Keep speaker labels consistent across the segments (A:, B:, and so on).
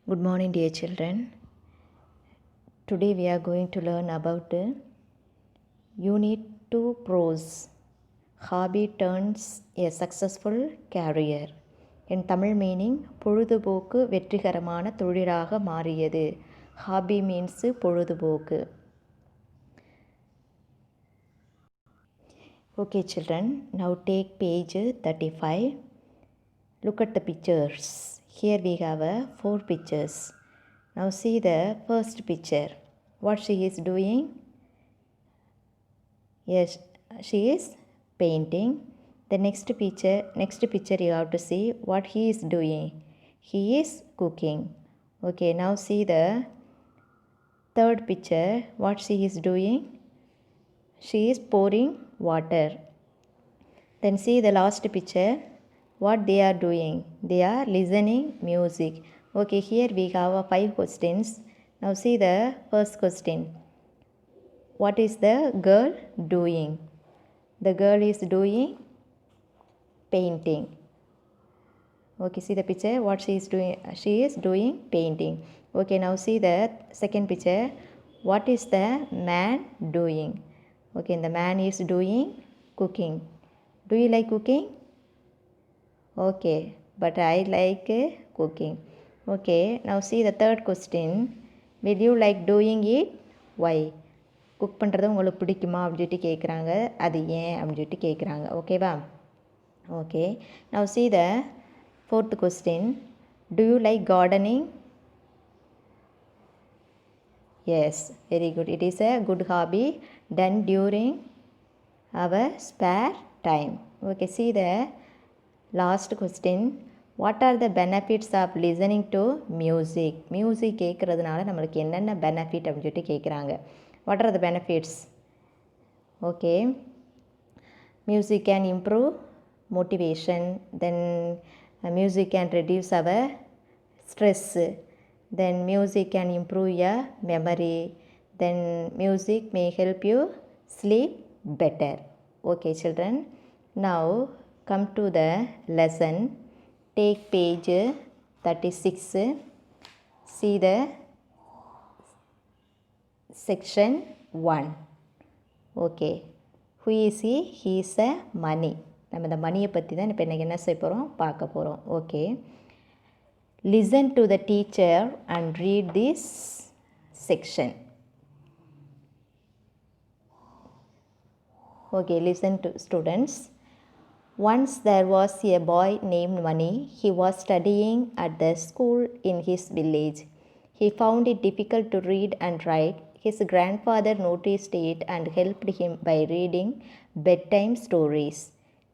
A: Good morning, dear children. Today we are going to learn about Unit 2 Prose. Hobby turns a successful career. In Tamil meaning, பொழுதுபோக்கு வெற்றிகரமான தொழிலாக மாறியது. Hobby means பொழுதுபோக்கு. Okay, children, now take page 35. Look at the pictures. Here we have 4 pictures. Now see the first picture. What she is doing? Yes, she is painting. The next picture you have to see what he is doing. He is cooking. Okay, now see the third picture. What she is doing? She is pouring water. Then see the last picture. What they are doing? They are listening music. Okay, here we have 5 questions. Now see the first question. What is the girl doing? The girl is doing painting. Okay, see the picture. What she is doing? She is doing painting. Okay, now see the second picture. What is the man doing? Okay, the man is doing cooking. Do you like cooking? Okay, but I like cooking. Okay, now see the third question. Will you like doing it? Why? Cook பண்ணுறது உங்களுக்கு பிடிக்குமா அப்படின்னு சொல்லிட்டு கேட்குறாங்க. அது ஏன் அப்படின்னு சொல்லிட்டு கேட்குறாங்க. ஓகேவா? Okay, now see the fourth question. Do you like gardening? Yes, very good. It is a good hobby done during our spare time. Okay, see the last question. What are the benefits of listening to music? Music கேட்குறதுனால நம்மளுக்கு என்னென்ன benefit அப்படின்னு சொல்லிட்டு கேட்குறாங்க. What are the benefits? Okay, music can improve motivation. Then music can reduce our stress. Then music can improve your memory. Then music may help you sleep better. Okay, children. Now come to the lesson. Take page 36. See the section 1. Okay, who is he? He is a money. நம்ம இந்த மணியை பற்றி தான் இப்போ இன்றைக்கி என்ன செய்ய போகிறோம், பார்க்க போகிறோம். Okay, listen to the teacher and read this section. Okay, listen to students. Once there was a boy named Mani. He was studying at the school in his village. He found it difficult to read and write. His grandfather noticed it and helped him by reading bedtime stories.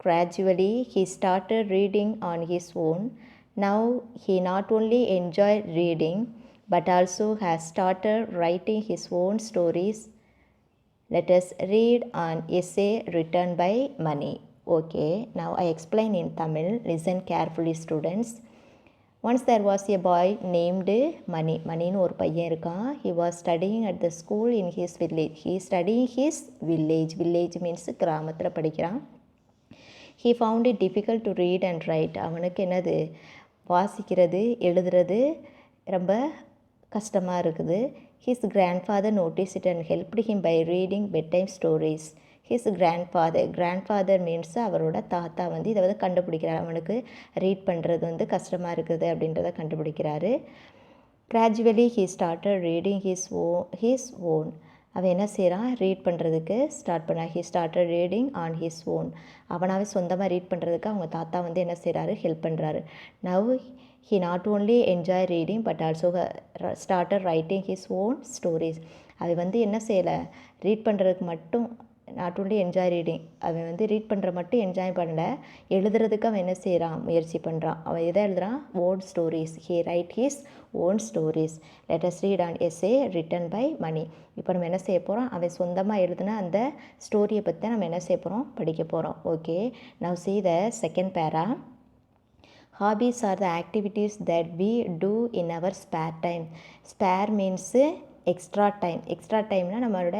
A: Gradually, he started reading on his own. Now, he not only enjoyed reading but also has started writing his own stories. Let us read an essay written by Mani. Okay, now I explain in Tamil. Listen carefully, students. Once there was a boy named Mani. Maniன்னு ஒரு பையன் இருக்கான். He was studying at the school in his village. He is studying his village. Village means கிராமத்தில் படிக்கிறான். He found it difficult to read and write. அவனுக்கு என்னது, வாசிக்கிறது எழுதுறது ரொம்ப கஷ்டமாக இருக்குது. His grandfather noticed it and helped him by reading bedtime stories. His grandfather means அவரோட தாத்தா வந்து இதை வந்து கண்டுபிடிக்கிறார். அவனுக்கு ரீட் பண்ணுறது வந்து கஷ்டமாக இருக்குது அப்படின்றத கண்டுபிடிக்கிறாரு. Gradually he started reading his own. அவன் என்ன செய்கிறான், ரீட் பண்ணுறதுக்கு ஸ்டார்ட் பண்ணான். He started reading on his own. அவனாவே சொந்தமாக ரீட் பண்ணுறதுக்கு அவங்க தாத்தா வந்து என்ன செய்கிறாரு, ஹெல்ப் பண்ணுறாரு. Now he not only enjoy reading but also started writing his own stories. அவன் வந்து என்ன செய்யலை, ரீட் பண்ணுறதுக்கு மட்டும் நாட் ஓன்லி என்ஜாய் ரீடிங், அவன் வந்து ரீட் பண்ணுற மட்டும் என்ஜாய் பண்ணல, எழுதுறதுக்கு அவன் என்ன செய்கிறான், முயற்சி பண்ணுறான். அவன் எதை எழுதுறான், own stories. He write his own stories. Let us read an essay written by Mani. இப்போ நம்ம என்ன செய்ய போகிறோம், அவன் சொந்தமாக எழுதுன அந்த ஸ்டோரியை பற்றி நம்ம என்ன செய்ய போகிறோம், படிக்க போகிறோம். Okay, now see the second para. Hobbies are the activities that we do in our spare time. Spare means extra டைம்னால் நம்மளோட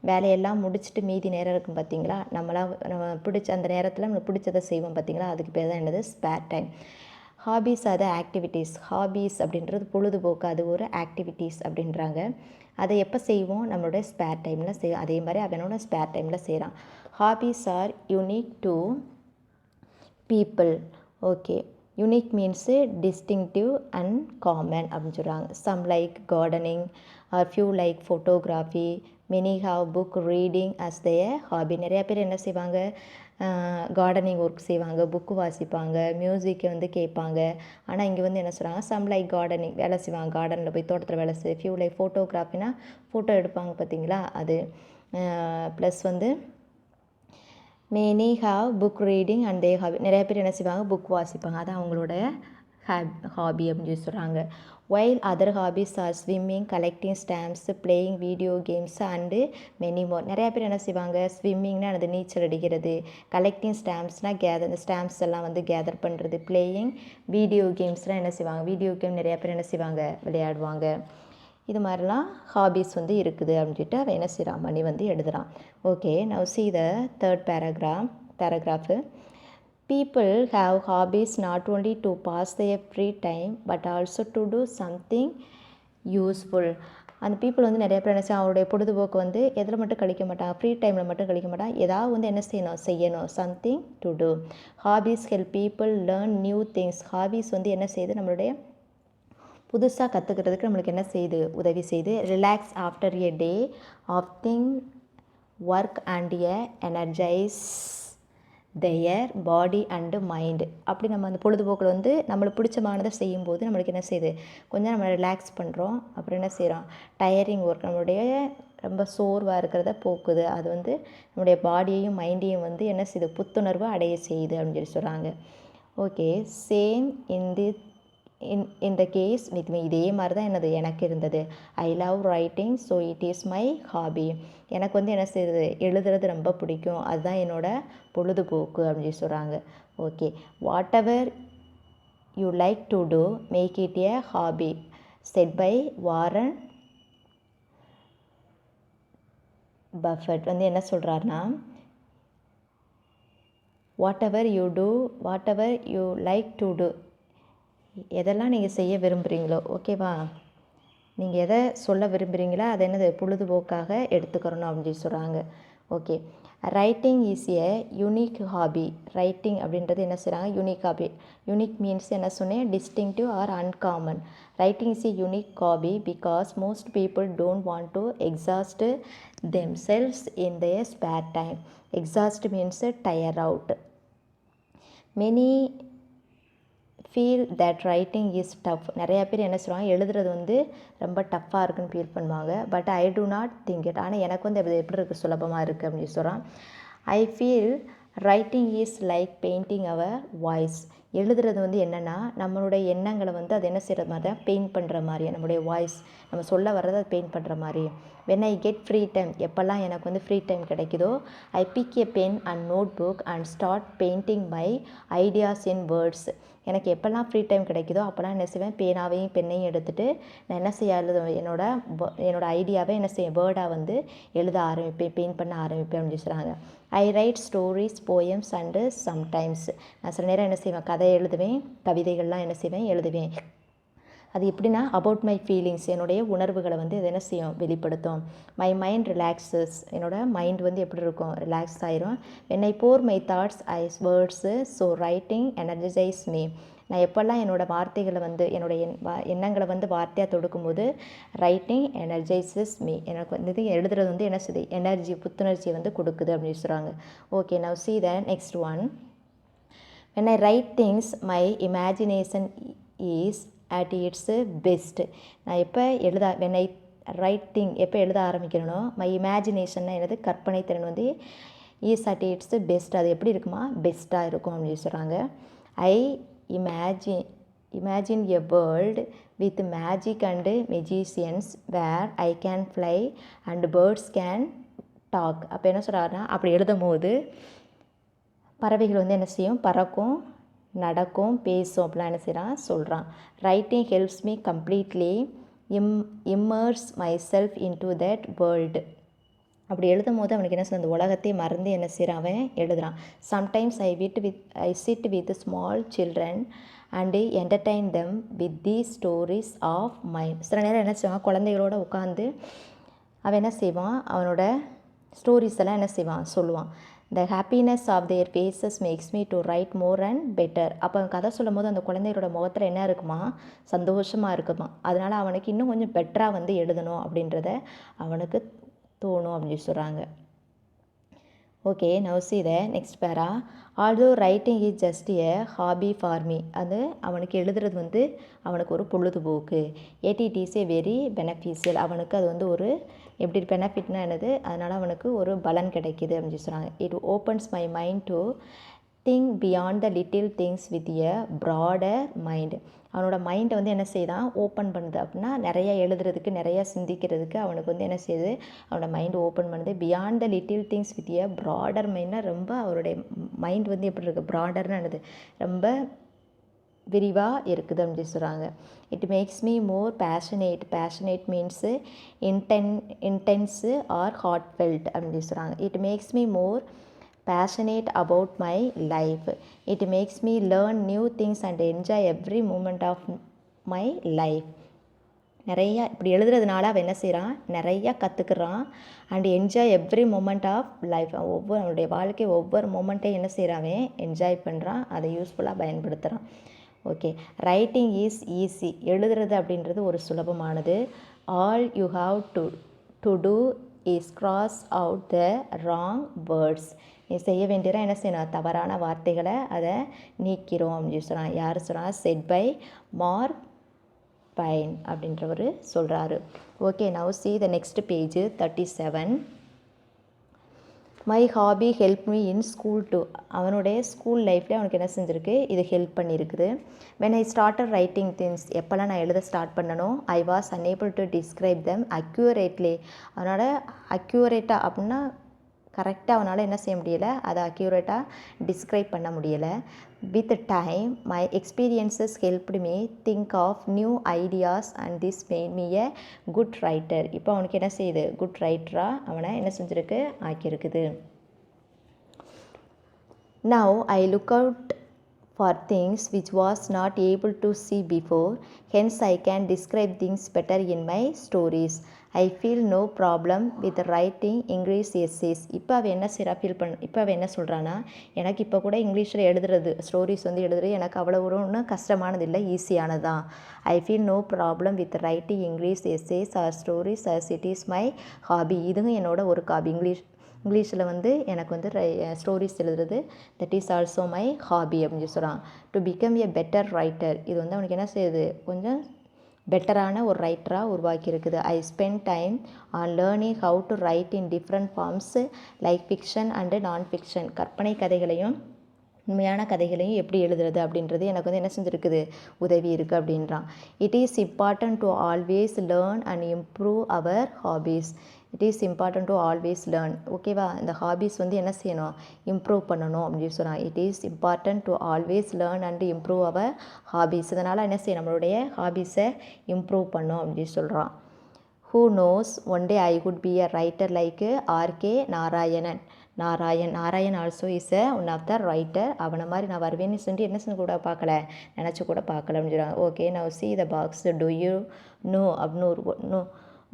A: வேலையெல்லாம் முடிச்சுட்டு மீதி நேரம் இருக்கும் பார்த்திங்களா, நம்ம பிடிச்ச அந்த நேரத்தில் நம்ம பிடிச்சதை செய்வோம் பார்த்திங்களா, அதுக்கு பேர் தான் என்னது, ஸ்பேர் டைம். ஹாபீஸ் அது ஆக்டிவிட்டீஸ். ஹாபீஸ் அப்படின்றது பொழுதுபோக்கு, அது ஒரு ஆக்டிவிட்டீஸ் அப்படின்றாங்க. அதை எப்போ செய்வோம்? நம்மளோட ஸ்பேர் டைமில் செய்வோம். அதே மாதிரி அவனோட ஸ்பேர் டைமில் செய்கிறான். Hobbies are unique to people. Okay, unique means distinctive and common அப்படின்னு சொல்கிறாங்க. Some like gardening or few like photography, many have book reading as their hobby. நிறையா பேர் என்ன செய்வாங்க? கார்டனிங் ஒர்க் செய்வாங்க, புக்கு வாசிப்பாங்க, மியூசிக்கை வந்து கேட்பாங்க. ஆனால் இங்கே வந்து என்ன சொல்கிறாங்க? சம் லைக் கார்டனிங், வேலை செய்வாங்க, கார்டனில் போய் தோட்டத்தில் வேலை செய்ய. ஃபியூ லைக் ஃபோட்டோகிராஃபினா ஃபோட்டோ எடுப்பாங்க பார்த்தீங்களா, அது. ப்ளஸ் வந்து many have book reading and they hobby. நிறைய பேர் என்ன செய்வாங்க? புக் வாசிப்பாங்க, அது அவங்களோட ஹாபி அப்படின்னு சொல்லி சொல்கிறாங்க. While other hobbies R swimming, collecting stamps, playing video games and many more. நிறையா பேர் என்ன செய்வாங்க? ஸ்விம்மிங்னா அது நீச்சல் அடிக்கிறது, கலெக்டிங் ஸ்டாம்ப்ஸ்னால் இந்த ஸ்டாம்ப்ஸ் எல்லாம் வந்து கேதர் பண்ணுறது, பிளேயிங் வீடியோ கேம்ஸ்லாம் என்ன செய்வாங்க? வீடியோ கேம் நிறையா பேர் என்ன செய்வாங்க? விளையாடுவாங்க. இது மாதிரிலாம் ஹாபீஸ் வந்து இருக்குது அப்படின்னு சொல்லிட்டு அவன் என்ன செய்கிறான்? மணி வந்து எழுதுகிறான். Okay, now see the third paragraph. People have hobbies not only to pass their free time but also to do something useful. அந்த பீப்புள் வந்து நிறைய பேர் என்ன செய்ய, அவருடைய பொழுதுபோக்கு வந்து எதில் மட்டும் கழிக்க மாட்டாங்க? ஃப்ரீ டைமில் மட்டும் கழிக்க மாட்டாங்க, ஏதாவது வந்து என்ன செய்யணும், something to do. Hobbies help people learn new things. Hobbies வந்து என்ன செய்யுது? நம்மளுடைய புதுசாக கற்றுக்கிறதுக்கு நம்மளுக்கு என்ன செய்யுது? உதவி செய்யுது. Relax after a day of work and energize their body and mind. அப்படி நம்ம அந்த பொழுதுபோக்கில் வந்து நம்மளுக்கு பிடிச்சமானதை செய்யும்போது நம்மளுக்கு என்ன செய்யுது? கொஞ்சம் நம்ம ரிலாக்ஸ் பண்ணுறோம். அப்புறம் என்ன செய்கிறோம்? டயரிங் ஒர்க், நம்மளுடைய ரொம்ப சோர்வாக இருக்கிறத போக்குது. அது வந்து நம்முடைய பாடியையும் மைண்டையும் வந்து என்ன செய்யுது? புத்துணர்வு அடைய செய்யுது அப்படின்னு சொல்லி சொல்கிறாங்க. Okay, same in the case with me. இதே மாதிரி தான் என்னது எனக்கு இருந்தது. I love writing so it is my hobby. எனக்கு வந்து என்ன செய்யுது? எழுதுறது ரொம்ப பிடிக்கும், அதுதான் என்னோட பொழுதுபோக்கு அப்படின்னு சொல்லி சொல்கிறாங்க. Okay, whatever you like to do make it a hobby said by Warren Buffett. வந்து என்ன சொல்கிறாருன்னா, whatever you like to do, எதெல்லாம் நீங்கள் செய்ய விரும்புகிறீங்களோ, ஓகேவா, நீங்கள் எதை சொல்ல விரும்புகிறீங்களோ அதை என்னது பொழுதுபோக்காக எடுத்துக்கிறணும் அப்படின்னு சொல்லி சொல்கிறாங்க. Okay, writing is a unique hobby. Writing அப்படின்றது என்ன செய்கிறாங்க? Unique hobby. யூனிக் மீன்ஸ் என்ன சொன்னேன்? Distinctive or uncommon. Writing is a unique hobby because most people don't want to exhaust themselves in their spare time. Exhaust means tire out. Many feel that writing is tough. நிறையா பேர் என்ன சொல்லுவாங்க? எழுதுறது வந்து ரொம்ப டஃப்பாக இருக்குன்னு ஃபீல் பண்ணுவாங்க. But I to not think it. ஆனால் எனக்கு வந்து அது எப்படி இருக்குது? சுலபமாக இருக்குது அப்படின்னு சொல்கிறான். I feel writing is like painting our voice. எழுதுறது வந்து என்னென்னா நம்மளுடைய எண்ணங்களை வந்து அது என்ன செய்கிறது மாதிரி தான் பெயிண்ட் பண்ணுற மாதிரி, நம்மளுடைய வாய்ஸ் நம்ம சொல்ல வர்றதை அது பெயிண்ட் பண்ணுற மாதிரி. When I get free time, எப்போல்லாம் எனக்கு வந்து ஃப்ரீ டைம் கிடைக்குதோ, I pick a pen and notebook and start painting my ideas in words. எனக்கு எப்போல்லாம் ஃப்ரீ டைம் கிடைக்குதோ அப்போல்லாம் என்ன செய்வேன்? பேனாவையும் பெண்ணையும் எடுத்துகிட்டு நான் என்ன செய்ய என்னோட ஐடியாவை என்ன செய்ய வேர்டாக வந்து எழுத ஆரம்பிப்பேன், பெயிண்ட் பண்ண ஆரம்பிப்பேன் அப்படின்னு சொல்கிறாங்க. I write stories, poems and sometimes. நான் சில நேரம் என்ன செய்வேன்? கதை எழுதுவேன், கவிதைகள்லாம் என்ன செய்வேன்? எழுதுவேன். அது எப்படின்னா அபவுட் மை ஃபீலிங்ஸ், என்னுடைய உணர்வுகளை வந்து இது என்ன செய்யும்? வெளிப்படுத்தும். மை மைண்ட் ரிலாக்ஸஸ், என்னோட மைண்ட் வந்து எப்படி இருக்கும்? ரிலாக்ஸ் ஆயிரும். When I pour my thoughts I words so writing energize me. நான் எப்போல்லாம் என்னோடய வார்த்தைகளை வந்து என்னோடய எண்ணங்களை வந்து வார்த்தையாக தொடுக்கும்போது ரைட்டிங் எனர்ஜைசஸ் மீ, எனக்கு வந்து இது எழுதுறது வந்து என்ன செய்யுது? எனர்ஜி, புத்துணர்ச்சியை வந்து கொடுக்குது அப்படின்னு சொல்கிறாங்க. Okay, now see the next one. When I write things my imagination is at its best. நான் எப்போ when I write thing எப்போ எழுத ஆரம்பிக்கிறேனோ மை இமேஜினேஷன்னா எனது கற்பனை திறன் வந்து இஸ் அட் இட்ஸ் பெஸ்ட். அது எப்படி இருக்குமா? பெஸ்ட்டாக இருக்கும் அப்படின்னு சொல்கிறாங்க. ஐ imagine a world with magic and magicians where I can fly and birds can talk. அப்போ என்ன சொல்கிறாருன்னா, அப்படி எழுதும் போது பறவைகள் வந்து என்ன செய்யும்? பறக்கும், நடக்கும், பேசும், அப்படிலாம் என்ன செய்கிறான்? சொல்கிறான். Writing helps me completely immerse my self into that world. அப்படி எழுதும் போது அவனுக்கு என்ன செய்ய? அந்த உலகத்தை மறந்து என்ன செய்கிறான்? அவன் எழுதுகிறான். Sometimes I sit with small children and entertain them with the stories of mind. சில நேரம் என்ன செய்வான், குழந்தைகளோட உட்காந்து அவன் என்ன செய்வான், அவனோட ஸ்டோரிஸ் எல்லாம் என்ன செய்வான், சொல்லுவான். The happiness of their faces makes me to write more and better. அப்போ கதை சொல்லும் போது அந்த குழந்தைகளோட முகத்தில் என்ன இருக்குமா, சந்தோஷமாக இருக்குமா. அதனால் அவனுக்கு இன்னும் கொஞ்சம் பெட்டராக வந்து எழுதணும் அப்படின்றத அவனுக்கு தோணும் அப்படின்னு சொல்கிறாங்க. Okay, now see the next para. Although writing is just a hobby for me. அது அவனுக்கு எழுதுறது வந்து அவனுக்கு ஒரு பொழுதுபோக்கு. Yet it is a very beneficial. அவனுக்கு அது வந்து ஒரு எப்படி பெனிஃபிட்னா என்னது, அதனால் அவனுக்கு ஒரு பலன் கிடைக்கிது அப்படின்னு சொல்கிறாங்க. It opens my mind to think beyond the little things with a broader mind. அவனோட மைண்டை வந்து என்ன செய்தான், ஓப்பன் பண்ணுது. அப்படின்னா நிறைய எழுதுறதுக்கு, நிறைய சிந்திக்கிறதுக்கு அவனுக்கு வந்து என்ன செய்யுது, அவனோட மைண்டு ஓப்பன் பண்ணுது. Beyond the little things with a broader மைண்ட்னா ரொம்ப அவருடைய மைண்ட் வந்து எப்படி இருக்குது, ப்ராடர்னு என்னது, ரொம்ப விரிவாக இருக்குது அப்படின்னு சொல்கிறாங்க. It makes me more passionate. Passionate means intense or heartfelt அப்படின்னு சொல்கிறாங்க. It makes me more passionate about my life. It makes me learn new things and enjoy every moment of my life. நிறையா இப்படி எழுதுறதுனால அவன் என்ன செய்கிறான், நிறையா கற்றுக்குறான். And enjoy every moment of life. அவனுடைய வாழ்க்கை ஒவ்வொரு மூமெண்ட்டையும் என்ன செய்கிறான், என்ஜாய் பண்ணுறான், அதை யூஸ்ஃபுல்லாக பயன்படுத்துகிறான். Okay, writing is easy. எழுதுறது அப்படின்றது ஒரு சுலபமானது. All you have to do is cross out the wrong words. நீ செய்ய வேண்டியதான் என்ன செய்யணும், தவறான வார்த்தைகளை அதை நீக்கிறோம் அப்படின்னு சொல்கிறான். யார் சொல்கிறான், செட் பை மார்க் பைன் அப்படின்றவர் சொல்கிறாரு. Okay, now see the next page 37. My hobby help me in school too. அவனுடைய ஸ்கூல் லைஃப்லேயே அவனுக்கு என்ன செஞ்சுருக்கு, இது ஹெல்ப் பண்ணியிருக்குது. When I started writing things, எப்போல்லாம் நான் எழுத ஸ்டார்ட் பண்ணணும், I was unable to describe them accurately. அவனோட அக்யூரேட்டாக அப்படின்னா கரெக்டாக அவனால் என்ன செய்ய முடியலை, அதை அக்யூரேட்டாக டிஸ்கிரைப் பண்ண முடியலை. With time my experiences helped me think of new ideas and this made me a good writer. இப்போ அவனுக்கு என்ன செய்யுது, குட் ரைட்டராக அவனை என்ன செஞ்சுருக்கு, ஆக்கியிருக்குது. Now I look out for things which was not able to see before, hence I can describe things better in my stories. I feel no problem with writing English essays. இப்போ அவன் என்ன செய்கிறா, இப்போ அவன் என்ன சொல்கிறான்னா, எனக்கு இப்போ கூட இங்கிலீஷில் எழுதுறது, ஸ்டோரிஸ் வந்து எழுதுறது எனக்கு அவ்வளோ ஒன்றும் கஷ்டமானது இல்லை, ஈஸியானது தான். I feel no problem with writing English essays or stories as it is my hobby. இதுவும் என்னோட ஒரு ஹாபி. இங்கிலீஷில் வந்து எனக்கு வந்து ஸ்டோரிஸ் எழுதுறது, that is also my hobby அப்படின்னு சொல்கிறான். To become a better writer. இது வந்து அவனுக்கு என்ன செய்யுது, கொஞ்சம் பெட்டரான ஒரு ரைட்டராக உருவாக்கி இருக்குது. I spend time on learning how to write in different forms like fiction and non fiction. கற்பனை கதைகளையும் உண்மையான கதைகளையும் எப்படி எழுதுறது அப்படின்றது எனக்கு வந்து என்ன செஞ்சுருக்குது, உதவி இருக்குது அப்படின்றான். It is important to always learn and improve our hobbies. It is important to always learn. ஓகேவா, இந்த ஹாபீஸ் வந்து என்ன செய்யணும், இம்ப்ரூவ் பண்ணணும் அப்படின்னு சொல்கிறான். It is important to always learn and improve our hobbies. இதனால் என்ன செய்யணும், நம்மளுடைய ஹாபீஸை இம்ப்ரூவ் பண்ணணும் அப்படின்னு சொல்கிறான். Who knows one day I could be a writer like R K Narayan also is one of the writer. அவனை மாதிரி நான் வருவேன்னு சொல்லி என்ன செஞ்சு கூட பார்க்கல, நினச்சி கூட பார்க்கல அப்படின்னு சொல்கிறாங்க. Okay, now see the box. Do you know அப்படின்னு ஒரு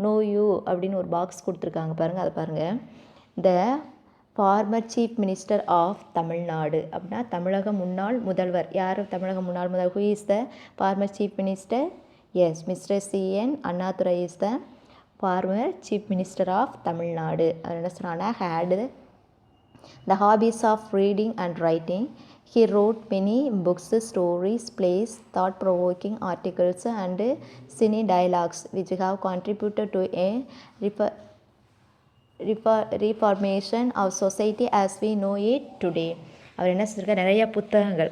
A: நோ யூ அப்படின்னு ஒரு பாக்ஸ் கொடுத்துருக்காங்க பாருங்கள், அதை பாருங்கள். The former chief minister of Tamil Nadu அப்படின்னா தமிழக முன்னாள் முதல்வர். யார் தமிழக முன்னாள் முதல்வர்? Who is the former chief minister? Yes, mister CN Annadurai is the former chief minister of Tamil Nadu. அவர் என்ன சொன்னாங்கன்னா, had the hobbies of reading and writing. He wrote many books, stories, plays, thought-provoking articles and cine dialogues which have contributed to a reformation of society as we know it today. அவர் என்ன செஞ்சிருக்கார், நிறைய புத்தகங்கள்.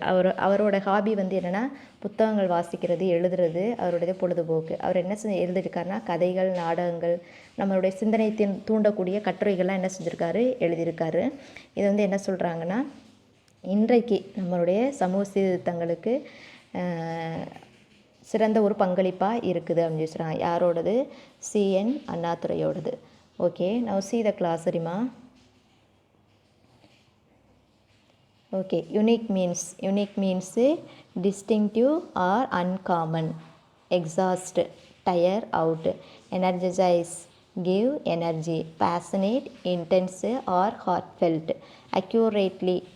A: அவரோட hobby வந்து என்னென்னா புத்தகங்கள் வாசிக்கிறது, எழுதுறது அவருடைய பொழுதுபோக்கு. அவர் என்ன எழுதியிருக்காருன்னா, கதைகள், நாடகங்கள், நம்மளுடைய சிந்தனை தூண்டக்கூடிய கட்டுரைகள்லாம் என்ன செஞ்சுருக்காரு, எழுதியிருக்காரு. இது வந்து என்ன சொல்கிறாங்கன்னா, இன்றைக்கு நம்மளுடைய சமூக சீர்திருத்தங்களுக்கு சிறந்த ஒரு பங்களிப்பாக இருக்குது அப்படின்னு சொல்கிறாங்க. யாரோடது? CN அண்ணாதுரையோடது. Okay, now see the glossary. Okay, unique means distinctive or uncommon. Exhaust, tire out. Energize, give energy. Passionate, intense or heartfelt. Accurately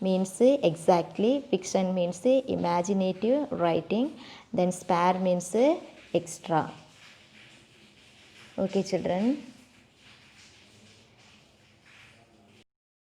A: means exactly. Fiction means imaginative writing. Then spare means extra. Okay children.